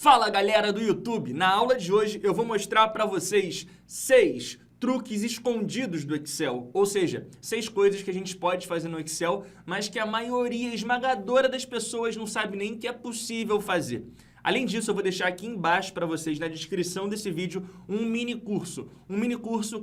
Fala galera do YouTube, na aula de hoje eu vou mostrar para vocês 6 truques escondidos do Excel, ou seja, 6 coisas que a gente pode fazer no Excel, mas que a maioria esmagadora das pessoas não sabe nem que é possível fazer. Além disso, eu vou deixar aqui embaixo para vocês, na descrição desse vídeo, um mini curso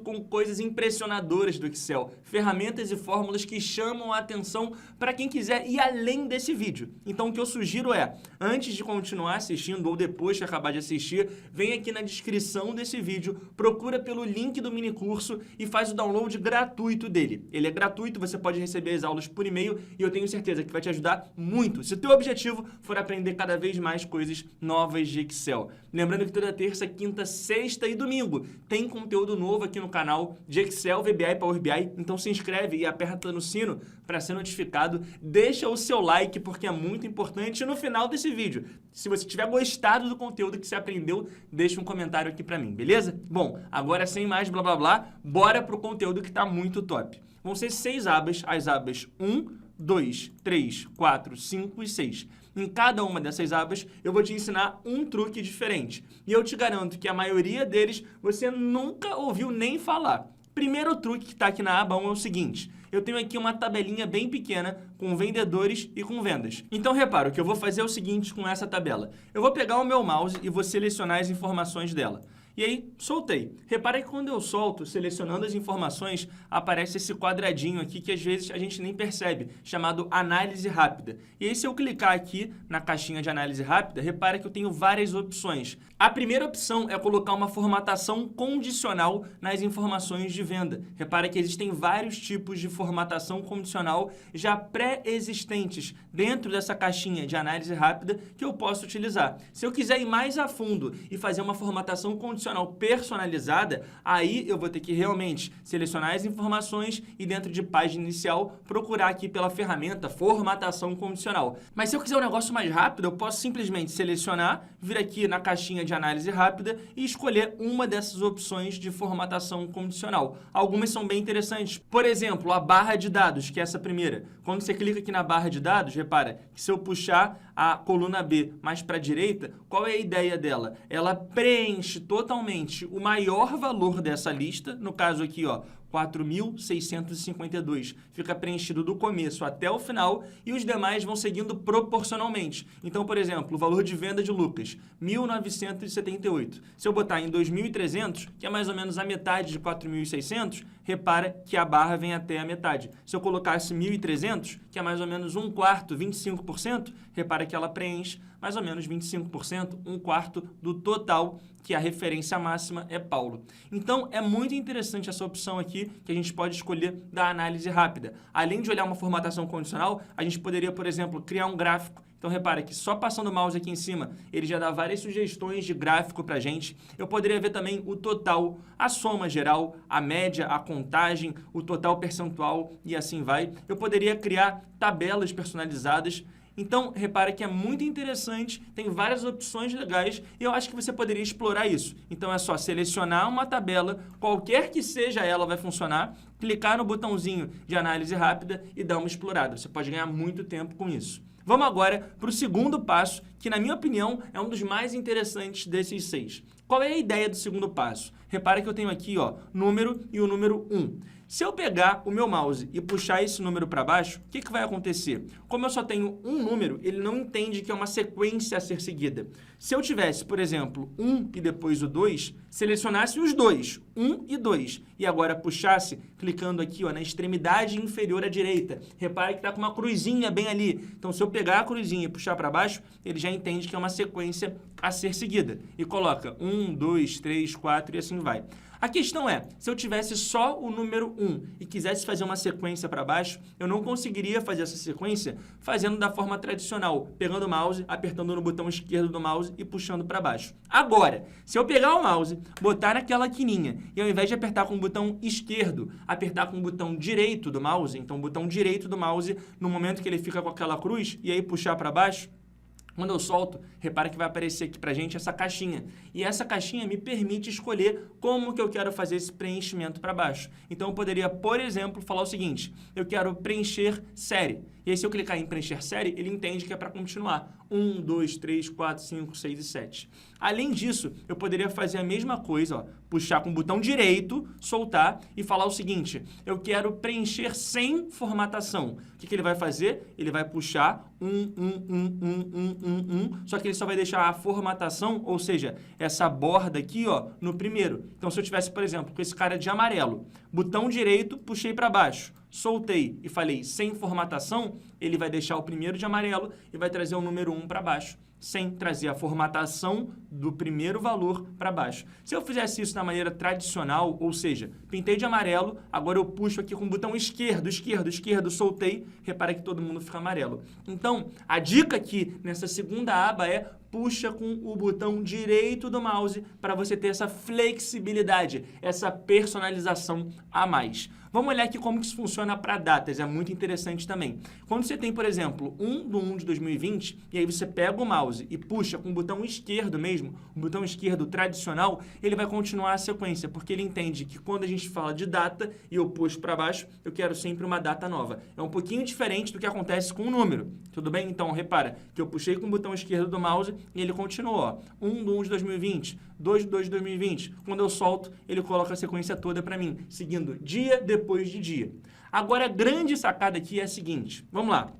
com coisas impressionadoras do Excel, ferramentas e fórmulas que chamam a atenção para quem quiser ir além desse vídeo. Então, o que eu sugiro é, antes de continuar assistindo ou depois de acabar de assistir, vem aqui na descrição desse vídeo, procura pelo link do mini curso e faz o download gratuito dele. Ele é gratuito, você pode receber as aulas por e-mail e eu tenho certeza que vai te ajudar muito, se o teu objetivo for aprender cada vez mais coisas novas de Excel. Lembrando que toda terça, quinta, sexta e domingo tem conteúdo novo aqui no canal de Excel, VBA e Power BI, então se inscreve e aperta no sino para ser notificado. Deixa o seu like porque é muito importante no final desse vídeo. Se você tiver gostado do conteúdo que você aprendeu, deixa um comentário aqui para mim, beleza? Bom, agora sem mais blá blá blá, bora pro conteúdo que tá muito top. Vão ser 6 abas, as abas 1, 2, 3, 4, 5 e 6. Em cada uma dessas abas, eu vou te ensinar um truque diferente. E eu te garanto que a maioria deles você nunca ouviu nem falar. Primeiro truque que está aqui na aba 1 é o seguinte. Eu tenho aqui uma tabelinha bem pequena com vendedores e com vendas. Então, repara, o que eu vou fazer é o seguinte com essa tabela. Eu vou pegar o meu mouse e vou selecionar as informações dela. E aí, soltei. Repara que quando eu solto, selecionando as informações, aparece esse quadradinho aqui que às vezes a gente nem percebe, chamado análise rápida. E aí, se eu clicar aqui na caixinha de análise rápida, repara que eu tenho várias opções. A primeira opção é colocar uma formatação condicional nas informações de venda. Repara que existem vários tipos de formatação condicional já pré-existentes dentro dessa caixinha de análise rápida que eu posso utilizar. Se eu quiser ir mais a fundo e fazer uma formatação condicional personalizada, aí eu vou ter que realmente selecionar as informações e dentro de página inicial procurar aqui pela ferramenta formatação condicional. Mas se eu quiser um negócio mais rápido, eu posso simplesmente selecionar, vir aqui na caixinha de análise rápida e escolher uma dessas opções de formatação condicional. Algumas são bem interessantes. Por exemplo, a barra de dados, que é essa primeira. Quando você clica aqui na barra de dados, repara que se eu puxar a coluna B mais para a direita, qual é a ideia dela? Ela preenche totalmente o maior valor dessa lista, no caso aqui, ó, 4.652. Fica preenchido do começo até o final e os demais vão seguindo proporcionalmente. Então, por exemplo, o valor de venda de Lucas, 1.978. Se eu botar em 2.300, que é mais ou menos a metade de 4.600, repara que a barra vem até a metade. Se eu colocasse 1.300, que é mais ou menos 1/4, 25%, repara que ela preenche mais ou menos 25%, 1/4 do total, que a referência máxima é Paulo. Então, é muito interessante essa opção aqui, que a gente pode escolher da análise rápida. Além de olhar uma formatação condicional, a gente poderia, por exemplo, criar um gráfico. Então, repara que só passando o mouse aqui em cima, ele já dá várias sugestões de gráfico para a gente. Eu poderia ver também o total, a soma geral, a média, a contagem, o total percentual e assim vai. Eu poderia criar tabelas personalizadas. Então, repara que é muito interessante, tem várias opções legais e eu acho que você poderia explorar isso. Então, é só selecionar uma tabela, qualquer que seja ela vai funcionar, clicar no botãozinho de análise rápida e dar uma explorada. Você pode ganhar muito tempo com isso. Vamos agora para o segundo passo, que na minha opinião é um dos mais interessantes desses 6. Qual é a ideia do segundo passo? Repara que eu tenho aqui, ó, número e o número 1. Se eu pegar o meu mouse e puxar esse número para baixo, o que vai acontecer? Como eu só tenho um número, ele não entende que é uma sequência a ser seguida. Se eu tivesse, por exemplo, 1 e depois o 2, selecionasse os dois, 1 e 2, e agora puxasse, clicando aqui ó, na extremidade inferior à direita. Repare que está com uma cruzinha bem ali. Então, se eu pegar a cruzinha e puxar para baixo, ele já entende que é uma sequência a ser seguida. E coloca 1, 2, 3, 4 e assim vai. A questão é, se eu tivesse só o número 1 e quisesse fazer uma sequência para baixo, eu não conseguiria fazer essa sequência fazendo da forma tradicional, pegando o mouse, apertando no botão esquerdo do mouse e puxando para baixo. Agora, se eu pegar o mouse, botar naquela quininha e ao invés de apertar com o botão esquerdo, apertar com o botão direito do mouse, então o botão direito do mouse, no momento que ele fica com aquela cruz e aí puxar para baixo, quando eu solto, repara que vai aparecer aqui pra gente essa caixinha. E essa caixinha me permite escolher como que eu quero fazer esse preenchimento para baixo. Então, eu poderia, por exemplo, falar o seguinte, eu quero preencher série. E aí, se eu clicar em preencher série, ele entende que é para continuar. 1, 2, 3, 4, 5, 6 e 7. Além disso, eu poderia fazer a mesma coisa, ó, puxar com o botão direito, soltar e falar o seguinte, eu quero preencher sem formatação. O que ele vai fazer? Ele vai puxar 1, só que ele só vai deixar a formatação, ou seja, essa borda aqui, ó, no primeiro. Então, se eu tivesse, por exemplo, com esse cara de amarelo, botão direito, puxei para baixo, soltei e falei sem formatação, ele vai deixar o primeiro de amarelo e vai trazer o número 1 para baixo, sem trazer a formatação do primeiro valor para baixo. Se eu fizesse isso da maneira tradicional, ou seja, pintei de amarelo, agora eu puxo aqui com o botão esquerdo, soltei, repara que todo mundo fica amarelo. Então, a dica aqui nessa segunda aba é puxa com o botão direito do mouse para você ter essa flexibilidade, essa personalização a mais. Vamos olhar aqui como que isso funciona para datas, é muito interessante também. Quando você tem, por exemplo, 1/1 de 2020, e aí você pega o mouse e puxa com o botão esquerdo mesmo, o botão esquerdo tradicional, ele vai continuar a sequência, porque ele entende que quando a gente fala de data e eu puxo para baixo, eu quero sempre uma data nova. É um pouquinho diferente do que acontece com o número, tudo bem? Então, repara que eu puxei com o botão esquerdo do mouse e ele continuou, ó, 1/1 de 2020, 2/2 de 2020. Quando eu solto, ele coloca a sequência toda para mim, seguindo dia depois de dia. Agora, a grande sacada aqui é a seguinte, vamos lá.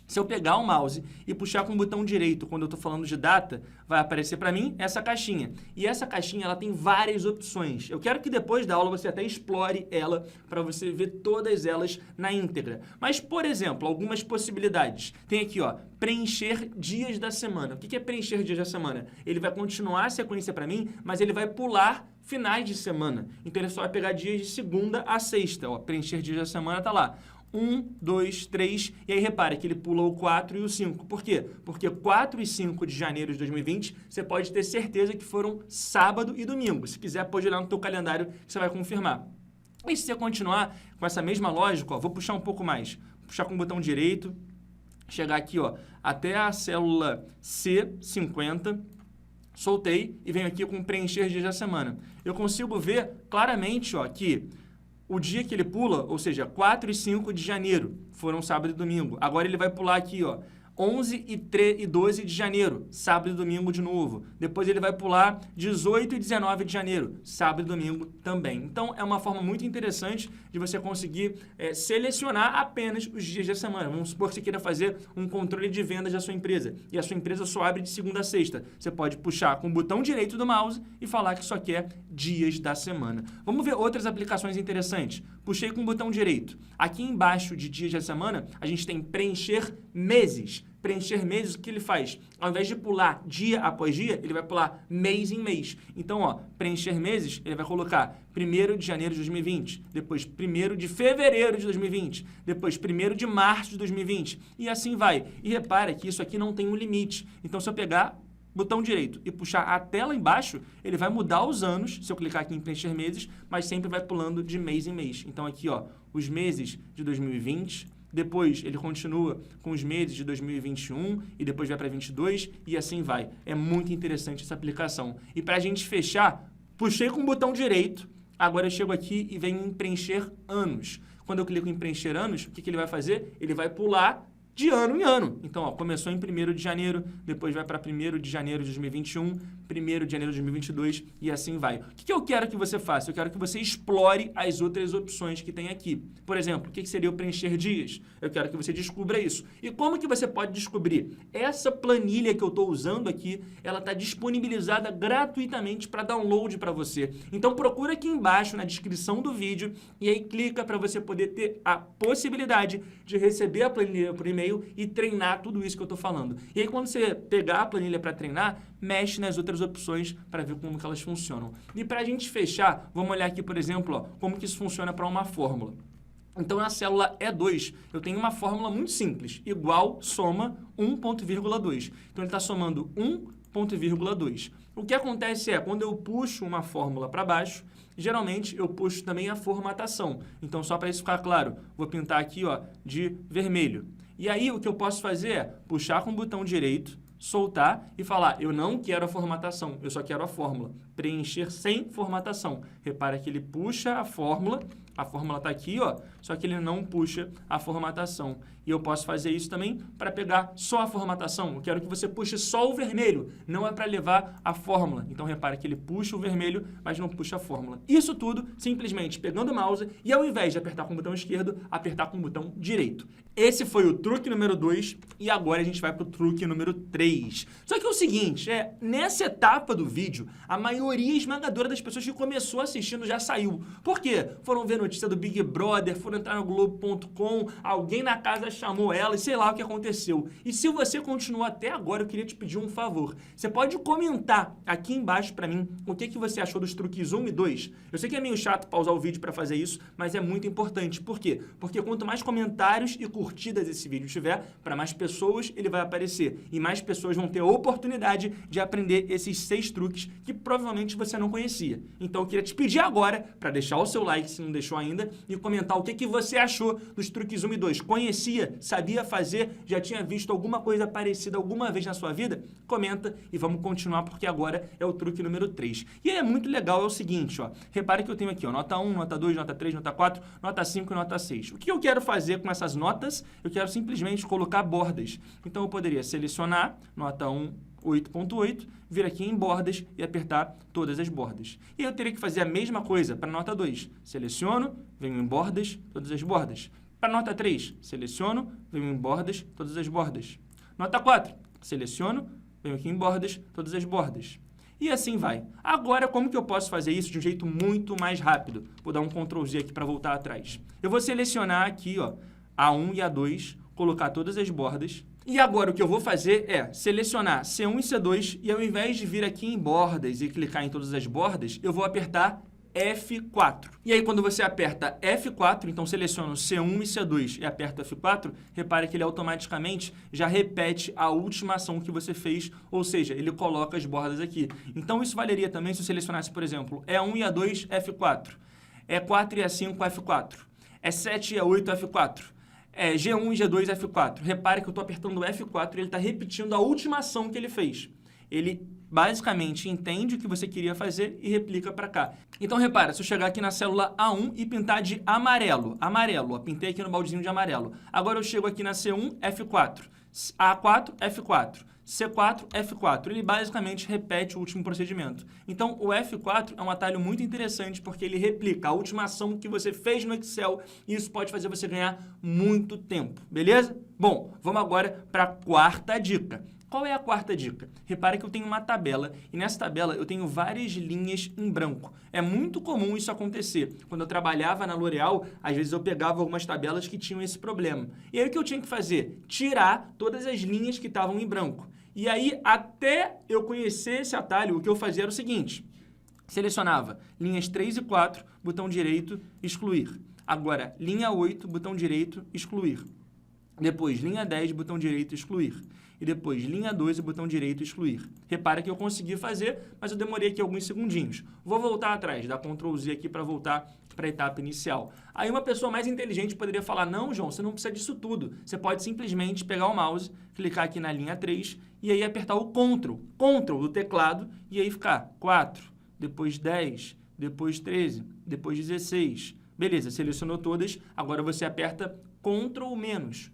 Se eu pegar o mouse e puxar com o botão direito, quando eu estou falando de data, vai aparecer para mim essa caixinha. E essa caixinha, ela tem várias opções. Eu quero que depois da aula você até explore ela para você ver todas elas na íntegra. Mas, por exemplo, algumas possibilidades. Tem aqui, ó, preencher dias da semana. O que é preencher dias da semana? Ele vai continuar a sequência para mim, mas ele vai pular finais de semana. Então, ele só vai pegar dias de segunda a sexta. Ó, preencher dias da semana tá lá. 1, 2, 3, e aí repare que ele pula o 4 e o 5. Por quê? Porque 4 e 5 de janeiro de 2020, você pode ter certeza que foram sábado e domingo. Se quiser, pode olhar no teu calendário que você vai confirmar. E se você continuar com essa mesma lógica, ó, vou puxar um pouco mais. Puxar com o botão direito, chegar aqui, ó, até a célula C50, soltei e venho aqui com preencher dias da semana. Eu consigo ver claramente, ó, que o dia que ele pula, ou seja, 4 e 5 de janeiro, foram sábado e domingo. Agora ele vai pular aqui, ó, 11 e 12 de janeiro, sábado e domingo de novo. Depois ele vai pular 18 e 19 de janeiro, sábado e domingo também. Então, é uma forma muito interessante de você conseguir selecionar apenas os dias da semana. Vamos supor que você queira fazer um controle de vendas da sua empresa e a sua empresa só abre de segunda a sexta. Você pode puxar com o botão direito do mouse e falar que só quer dias da semana. Vamos ver outras aplicações interessantes. Puxei com o botão direito. Aqui embaixo de dias da semana, a gente tem preencher meses. Preencher meses, o que ele faz? Ao invés de pular dia após dia, ele vai pular mês em mês. Então, ó, preencher meses, ele vai colocar 1º de janeiro de 2020, depois 1º de fevereiro de 2020, depois 1º de março de 2020, e assim vai. E repara que isso aqui não tem um limite. Então, se eu pegar botão direito e puxar até lá embaixo, ele vai mudar os anos, se eu clicar aqui em preencher meses, mas sempre vai pulando de mês em mês. Então, aqui, ó, os meses de 2020... Depois ele continua com os meses de 2021 e depois vai para 22 e assim vai. É muito interessante essa aplicação. E para a gente fechar, puxei com o botão direito, agora eu chego aqui e venho em preencher anos. Quando eu clico em preencher anos, o que ele vai fazer? Ele vai pular de ano em ano. Então, ó, começou em 1º de janeiro, depois vai para 1º de janeiro de 2021, 1º de janeiro de 2022 e assim vai. O que eu quero que você faça? Eu quero que você explore as outras opções que tem aqui. Por exemplo, o que seria o preencher dias? Eu quero que você descubra isso. E como que você pode descobrir? Essa planilha que eu estou usando aqui, ela está disponibilizada gratuitamente para download para você. Então, procura aqui embaixo na descrição do vídeo e aí clica para você poder ter a possibilidade de receber a planilha por e-mail e treinar tudo isso que eu estou falando. E aí, quando você pegar a planilha para treinar, mexe nas outras opções para ver como que elas funcionam. E para a gente fechar, vamos olhar aqui, por exemplo, ó, como que isso funciona para uma fórmula. Então, na célula E2, eu tenho uma fórmula muito simples, igual soma 1,2. Então, ele está somando 1,2. O que acontece é, quando eu puxo uma fórmula para baixo, geralmente eu puxo também a formatação. Então, só para isso ficar claro, vou pintar aqui, ó, de vermelho. E aí, o que eu posso fazer é puxar com o botão direito, soltar e falar, eu não quero a formatação, eu só quero a fórmula. Preencher sem formatação. Repara que ele puxa a fórmula está aqui, ó, só que ele não puxa a formatação. E eu posso fazer isso também para pegar só a formatação. Eu quero que você puxe só o vermelho, não é para levar a fórmula. Então, repara que ele puxa o vermelho, mas não puxa a fórmula. Isso tudo simplesmente pegando o mouse e ao invés de apertar com o botão esquerdo, apertar com o botão direito. Esse foi o truque número 2 e agora a gente vai para o truque número 3. Só que é o seguinte, nessa etapa do vídeo, a maioria esmagadora das pessoas que começou assistindo já saiu. Por quê? Foram ver notícia do Big Brother, foram entrar no Globo.com, alguém na casa chamou ela e sei lá o que aconteceu. E se você continuou até agora, eu queria te pedir um favor. Você pode comentar aqui embaixo pra mim o que você achou dos truques 1 e 2. Eu sei que é meio chato pausar o vídeo pra fazer isso, mas é muito importante. Por quê? Porque quanto mais comentários e curtidas esse vídeo tiver, para mais pessoas ele vai aparecer. E mais pessoas vão ter a oportunidade de aprender esses 6 truques que provavelmente você não conhecia. Então eu queria te pedir agora para deixar o seu like, se não deixou ainda, e comentar o que você achou dos truques 1 e 2. Conhecia? Sabia fazer? Já tinha visto alguma coisa parecida alguma vez na sua vida? Comenta e vamos continuar, porque agora é o truque número 3. E aí é muito legal, é o seguinte, ó. Repare que eu tenho aqui, ó, nota 1, nota 2, nota 3, nota 4, nota 5 e nota 6. O que eu quero fazer com essas notas? Eu quero simplesmente colocar bordas. Então eu poderia selecionar nota 1, 8.8, vir aqui em bordas e apertar todas as bordas. E eu teria que fazer a mesma coisa para a nota 2. Seleciono, venho em bordas, todas as bordas. Para a nota 3, seleciono, venho em bordas, todas as bordas. Nota 4, seleciono, venho aqui em bordas, todas as bordas. E assim vai. Agora, como que eu posso fazer isso de um jeito muito mais rápido? Vou dar um Ctrl Z aqui para voltar atrás. Eu vou selecionar aqui, ó, A1 e A2, colocar todas as bordas. E agora o que eu vou fazer é selecionar C1 e C2 e ao invés de vir aqui em bordas e clicar em todas as bordas, eu vou apertar F4. E aí quando você aperta F4, então seleciona C1 e C2 e aperta F4, repare que ele automaticamente já repete a última ação que você fez, ou seja, ele coloca as bordas aqui. Então isso valeria também se eu selecionasse, por exemplo, E1 e A2, F4, E4 e A5, F4, E7 e A8, F4. G1 e G2, F4. Repare que eu estou apertando o F4 e ele está repetindo a última ação que ele fez. Ele basicamente entende o que você queria fazer e replica para cá. Então, repara, se eu chegar aqui na célula A1 e pintar de amarelo, ó, pintei aqui no baldezinho de amarelo. Agora eu chego aqui na C1, F4, A4, F4, C4, F4. Ele basicamente repete o último procedimento. Então, o F4 é um atalho muito interessante porque ele replica a última ação que você fez no Excel e isso pode fazer você ganhar muito tempo, beleza? Bom, vamos agora para a quarta dica. Qual é a quarta dica? Repara que eu tenho uma tabela e nessa tabela eu tenho várias linhas em branco. É muito comum isso acontecer. Quando eu trabalhava na L'Oréal, às vezes eu pegava algumas tabelas que tinham esse problema. E aí o que eu tinha que fazer? Tirar todas as linhas que estavam em branco. E aí, até eu conhecer esse atalho, o que eu fazia era o seguinte. Selecionava linhas 3 e 4, botão direito, excluir. Agora, linha 8, botão direito, excluir. Depois, linha 10, botão direito, excluir. E depois, linha 12, botão direito, excluir. Repara que eu consegui fazer, mas eu demorei aqui alguns segundinhos. Vou voltar atrás, dar Ctrl Z aqui para voltar para a etapa inicial. Aí uma pessoa mais inteligente poderia falar, não, João, você não precisa disso tudo. Você pode simplesmente pegar o mouse, clicar aqui na linha 3 e aí apertar o Ctrl do teclado e aí ficar 4, depois 10, depois 13, depois 16. Beleza, selecionou todas, agora você aperta Ctrl menos,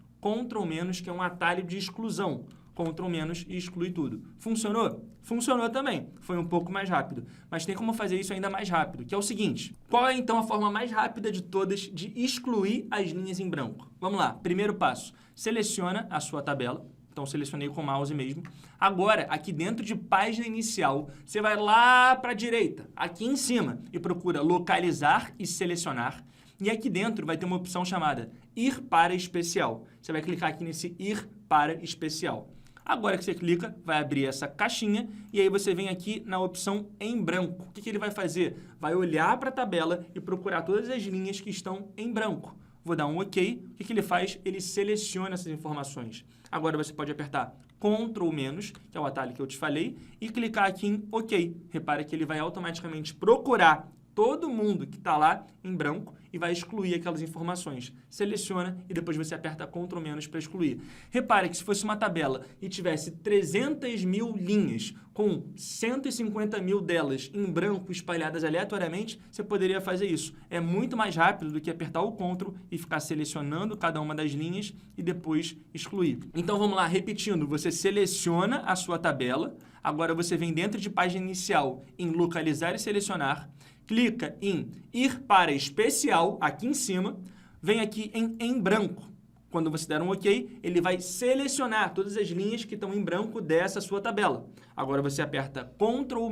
que é um atalho de exclusão. Ctrl menos e exclui tudo. Funcionou? Funcionou também. Foi um pouco mais rápido. Mas tem como fazer isso ainda mais rápido, que é o seguinte. Qual é, então, a forma mais rápida de todas de excluir as linhas em branco? Vamos lá. Primeiro passo. Seleciona a sua tabela. Então, selecionei com o mouse mesmo. Agora, aqui dentro de página inicial, você vai lá para a direita, aqui em cima, e procura localizar e selecionar. E aqui dentro vai ter uma opção chamada Ir para Especial. Você vai clicar aqui nesse Ir para Especial. Agora que você clica, vai abrir essa caixinha e aí você vem aqui na opção em branco. O que ele vai fazer? Vai olhar para a tabela e procurar todas as linhas que estão em branco. Vou dar um OK. O que ele faz? Ele seleciona essas informações. Agora você pode apertar Ctrl menos, que é o atalho que eu te falei, e clicar aqui em OK. Repara que ele vai automaticamente procurar todo mundo que está lá em branco e vai excluir aquelas informações. Seleciona e depois você aperta Ctrl- para excluir. Repare que se fosse uma tabela e tivesse 300 mil linhas com 150 mil delas em branco espalhadas aleatoriamente, você poderia fazer isso. É muito mais rápido do que apertar o Ctrl e ficar selecionando cada uma das linhas e depois excluir. Então vamos lá, repetindo, você seleciona a sua tabela, agora você vem dentro de página inicial em localizar e selecionar, clica em ir para especial, aqui em cima, vem aqui em branco. Quando você der um OK, ele vai selecionar todas as linhas que estão em branco dessa sua tabela. Agora você aperta Ctrl-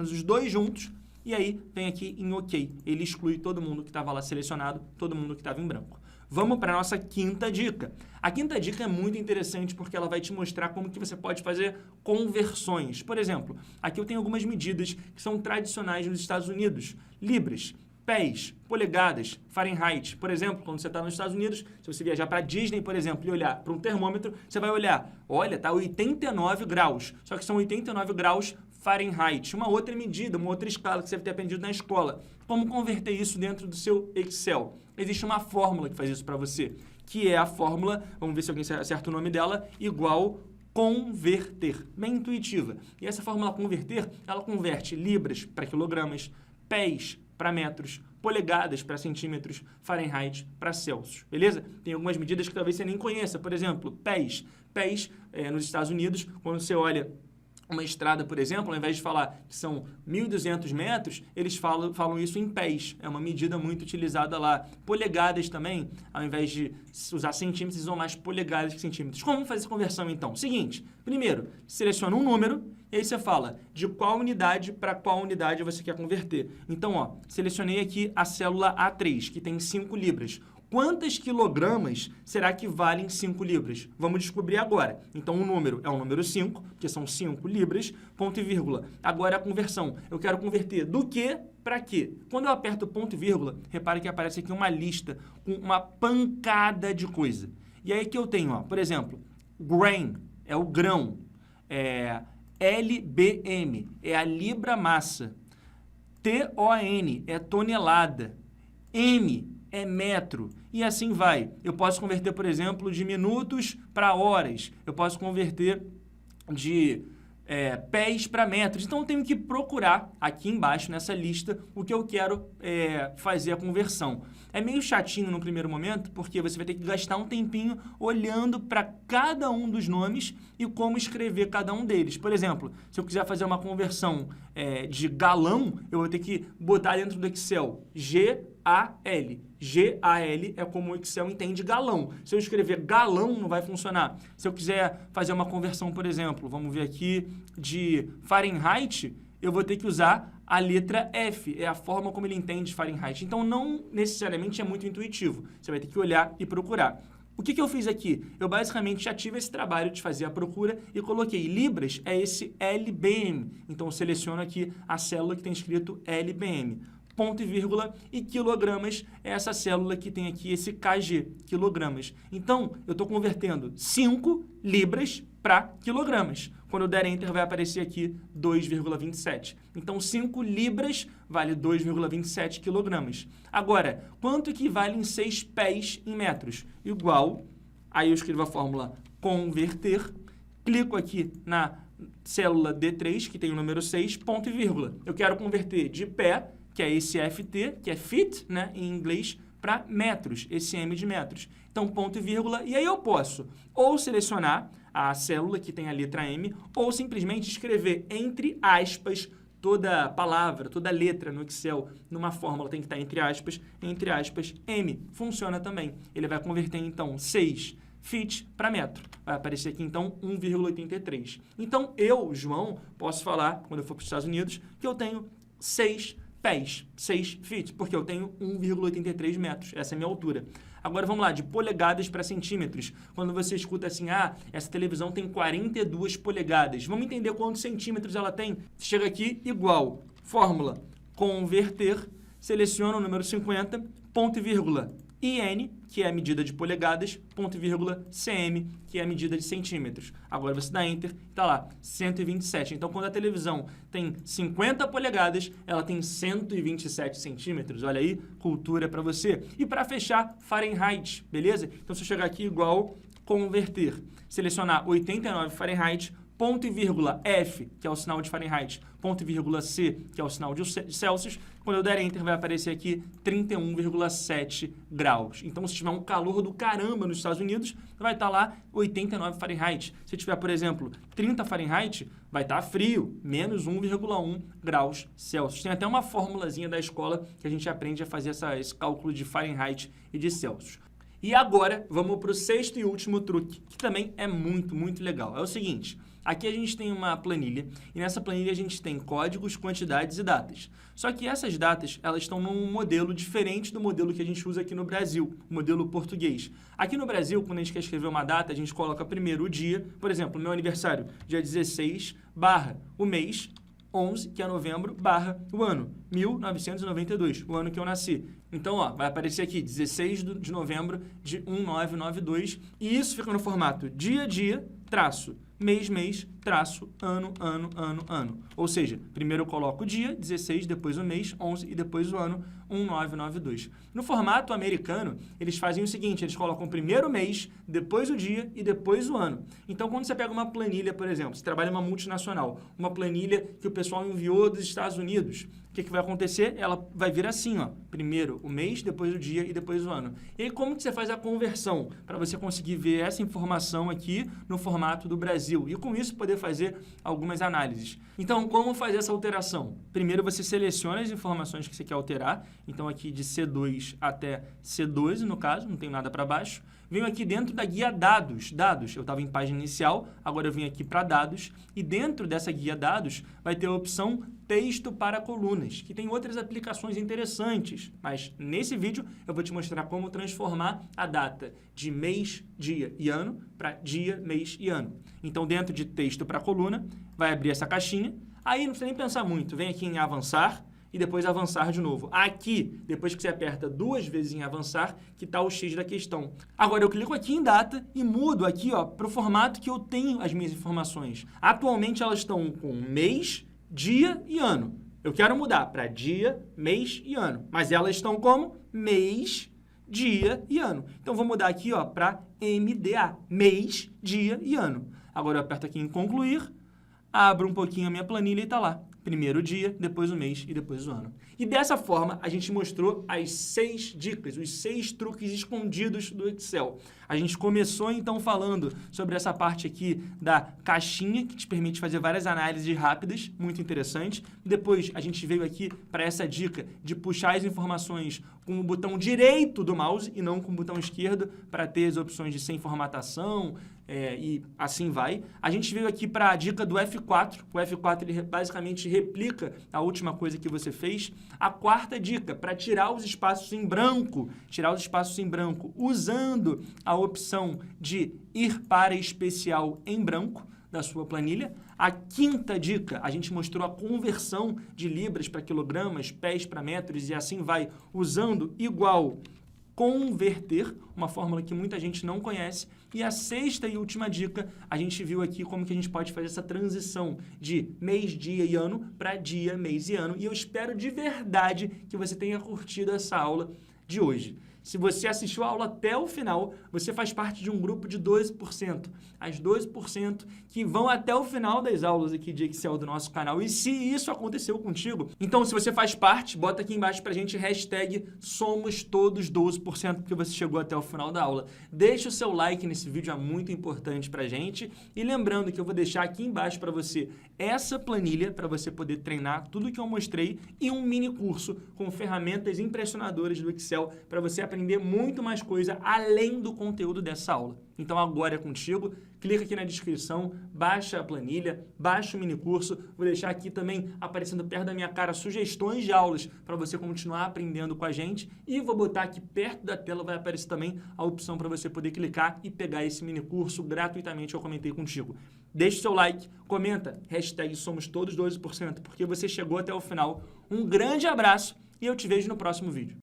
os dois juntos, e aí vem aqui em OK. Ele exclui todo mundo que estava lá selecionado, todo mundo que estava em branco. Vamos para a nossa quinta dica. A quinta dica é muito interessante porque ela vai te mostrar como que você pode fazer conversões. Por exemplo, aqui eu tenho algumas medidas que são tradicionais nos Estados Unidos. Libras, pés, polegadas, Fahrenheit. Por exemplo, quando você está nos Estados Unidos, se você viajar para Disney, por exemplo, e olhar para um termômetro, você vai olhar, olha, está 89 graus. Só que são 89 graus Fahrenheit. Uma outra medida, uma outra escala que você deve ter aprendido na escola. Como converter isso dentro do seu Excel? Existe uma fórmula que faz isso para você, que é a fórmula, vamos ver se alguém acerta o nome dela, igual converter. Bem intuitiva. E essa fórmula converter, ela converte libras para quilogramas, pés para metros, polegadas para centímetros, Fahrenheit para Celsius, beleza? Tem algumas medidas que talvez você nem conheça, por exemplo, pés. Pés, nos Estados Unidos, quando você olha uma estrada, por exemplo, ao invés de falar que são 1.200 metros, eles falam isso em pés. É uma medida muito utilizada lá. Polegadas também, ao invés de usar centímetros, eles usam mais polegadas que centímetros. Como fazer essa conversão, então? Seguinte, primeiro, seleciona um número e aí você fala de qual unidade para qual unidade você quer converter. Então, ó, selecionei aqui a célula A3, que tem 5 libras. Quantas quilogramas será que valem 5 libras? Vamos descobrir agora. Então, o número é o número 5, porque são 5 libras, ponto e vírgula. Agora, a conversão. Eu quero converter do que para quê? Quando eu aperto ponto e vírgula, repare que aparece aqui uma lista com uma pancada de coisa. E aí que eu tenho, ó, por exemplo, grain é o grão, LBM é a libra massa, TON é tonelada, M é metro, e assim vai. Eu posso converter, por exemplo, de minutos para horas. Eu posso converter de pés para metros. Então, eu tenho que procurar aqui embaixo, nessa lista, o que eu quero fazer a conversão. É meio chatinho no primeiro momento, porque você vai ter que gastar um tempinho olhando para cada um dos nomes e como escrever cada um deles. Por exemplo, se eu quiser fazer uma conversão de galão, eu vou ter que botar dentro do Excel G-A-L. G-A-L é como o Excel entende galão. Se eu escrever galão, não vai funcionar. Se eu quiser fazer uma conversão, por exemplo, vamos ver aqui, de Fahrenheit, eu vou ter que usar a letra F. É a forma como ele entende Fahrenheit. Então, não necessariamente é muito intuitivo. Você vai ter que olhar e procurar. O que eu fiz aqui? Eu basicamente já tive esse trabalho de fazer a procura e coloquei libras, é esse LBM. Então, eu seleciono aqui a célula que tem escrito LBM. Ponto e vírgula, e quilogramas é essa célula que tem aqui esse KG, quilogramas. Então, eu estou convertendo 5 libras para quilogramas. Quando eu der Enter, vai aparecer aqui 2,27. Então, 5 libras vale 2,27 quilogramas. Agora, quanto equivale em 6 pés em metros? Igual, aí eu escrevo a fórmula converter, clico aqui na célula D3, que tem o número 6, ponto e vírgula. Eu quero converter de pé, que é esse FT, que é feet, né, em inglês, para metros, esse M de metros. Então, ponto e vírgula, e aí eu posso ou selecionar a célula que tem a letra M, ou simplesmente escrever entre aspas toda palavra, toda letra no Excel, numa fórmula tem que estar entre aspas, M. Funciona também. Ele vai converter, então, 6 feet para metro. Vai aparecer aqui, então, 1,83. Então, eu, João, posso falar, quando eu for para os Estados Unidos, que eu tenho 6 pés, 6 feet, porque eu tenho 1,83 metros. Essa é a minha altura. Agora, vamos lá, de polegadas para centímetros. Quando você escuta assim, essa televisão tem 42 polegadas. Vamos entender quantos centímetros ela tem? Chega aqui, igual, fórmula, converter, seleciona o número 50, ponto e vírgula, IN, que é a medida de polegadas, ponto e vírgula, CM, que é a medida de centímetros. Agora você dá Enter, está lá, 127. Então, quando a televisão tem 50 polegadas, ela tem 127 centímetros. Olha aí, cultura para você. E para fechar, Fahrenheit, beleza? Então, se eu chegar aqui igual, converter, selecionar 89 Fahrenheit, ponto e vírgula F, que é o sinal de Fahrenheit, ponto e vírgula C, que é o sinal de Celsius, quando eu der Enter vai aparecer aqui 31,7 graus. Então, se tiver um calor do caramba nos Estados Unidos, vai estar lá 89 Fahrenheit. Se tiver, por exemplo, 30 Fahrenheit, vai estar frio, menos 1,1 graus Celsius. Tem até uma formulazinha da escola que a gente aprende a fazer esse cálculo de Fahrenheit e de Celsius. E agora, vamos para o sexto e último truque, que também é muito, muito legal. É o seguinte, aqui a gente tem uma planilha, e nessa planilha a gente tem códigos, quantidades e datas. Só que essas datas, elas estão num modelo diferente do modelo que a gente usa aqui no Brasil, o modelo português. Aqui no Brasil, quando a gente quer escrever uma data, a gente coloca primeiro o dia, por exemplo, meu aniversário, dia 16, barra o mês, 11, que é novembro, barra o ano, 1992, o ano que eu nasci. Então, ó, vai aparecer aqui, 16 de novembro de 1992, e isso fica no formato dia, traço, mês, traço, ano. Ou seja, primeiro eu coloco o dia, 16, depois o mês, 11, e depois o ano, 1992. No formato americano, eles fazem o seguinte, eles colocam primeiro o mês, depois o dia e depois o ano. Então, quando você pega uma planilha, por exemplo, você trabalha em uma multinacional, uma planilha que o pessoal enviou dos Estados Unidos, o que vai acontecer? Ela vai vir assim, ó, primeiro o mês, depois o dia e depois o ano. E aí, como que você faz a conversão para você conseguir ver essa informação aqui no formato do Brasil? E com isso poder fazer algumas análises. Então, como fazer essa alteração? Primeiro você seleciona as informações que você quer alterar. Então, aqui de C2 até C12, no caso, não tem nada para baixo. Venho aqui dentro da guia dados. Eu estava em página inicial, agora eu vim aqui para dados. E dentro dessa guia dados vai ter a opção texto para colunas, que tem outras aplicações interessantes. Mas nesse vídeo eu vou te mostrar como transformar a data de mês, dia e ano para dia, mês e ano. Então, dentro de texto para coluna, vai abrir essa caixinha. Aí não precisa nem pensar muito. Vem aqui em avançar e depois avançar de novo. Aqui, depois que você aperta 2 vezes em avançar, que está o X da questão. Agora, eu clico aqui em data e mudo aqui para o formato que eu tenho as minhas informações. Atualmente, elas estão com mês, dia e ano. Eu quero mudar para dia, mês e ano. Mas elas estão como mês, dia e ano. Então, vou mudar aqui para MDA, mês, dia e ano. Agora, eu aperto aqui em concluir, abro um pouquinho a minha planilha e está lá. Primeiro o dia, depois o mês e depois o ano. E dessa forma, a gente mostrou as 6 dicas, os 6 truques escondidos do Excel. A gente começou, então, falando sobre essa parte aqui da caixinha, que te permite fazer várias análises rápidas, muito interessante. Depois, a gente veio aqui para essa dica de puxar as informações com o botão direito do mouse e não com o botão esquerdo, para ter as opções de sem formatação, e assim vai. A gente veio aqui para a dica do F4. O F4 ele basicamente replica a última coisa que você fez. A quarta dica, para tirar os espaços em branco, usando a opção de ir para especial em branco da sua planilha. A quinta dica, a gente mostrou a conversão de libras para quilogramas, pés para metros e assim vai, usando igual converter, uma fórmula que muita gente não conhece. E a sexta e última dica, a gente viu aqui como que a gente pode fazer essa transição de mês, dia e ano para dia, mês e ano. E eu espero de verdade que você tenha curtido essa aula de hoje. Se você assistiu a aula até o final, você faz parte de um grupo de 12%. As 12% que vão até o final das aulas aqui de Excel do nosso canal. E se isso aconteceu contigo, então se você faz parte, bota aqui embaixo pra gente hashtag somos todos 12%, porque você chegou até o final da aula. Deixa o seu like nesse vídeo, é muito importante pra gente. E lembrando que eu vou deixar aqui embaixo pra você essa planilha para você poder treinar tudo que eu mostrei e um mini curso com ferramentas impressionadoras do Excel para você aprender muito mais coisa além do conteúdo dessa aula. Então agora é contigo, clica aqui na descrição, baixa a planilha, baixa o mini curso, vou deixar aqui também aparecendo perto da minha cara sugestões de aulas para você continuar aprendendo com a gente e vou botar aqui perto da tela, vai aparecer também a opção para você poder clicar e pegar esse mini curso gratuitamente que eu comentei contigo. Deixa o seu like, comenta, hashtag somos todos 12%, porque você chegou até o final. Um grande abraço e eu te vejo no próximo vídeo.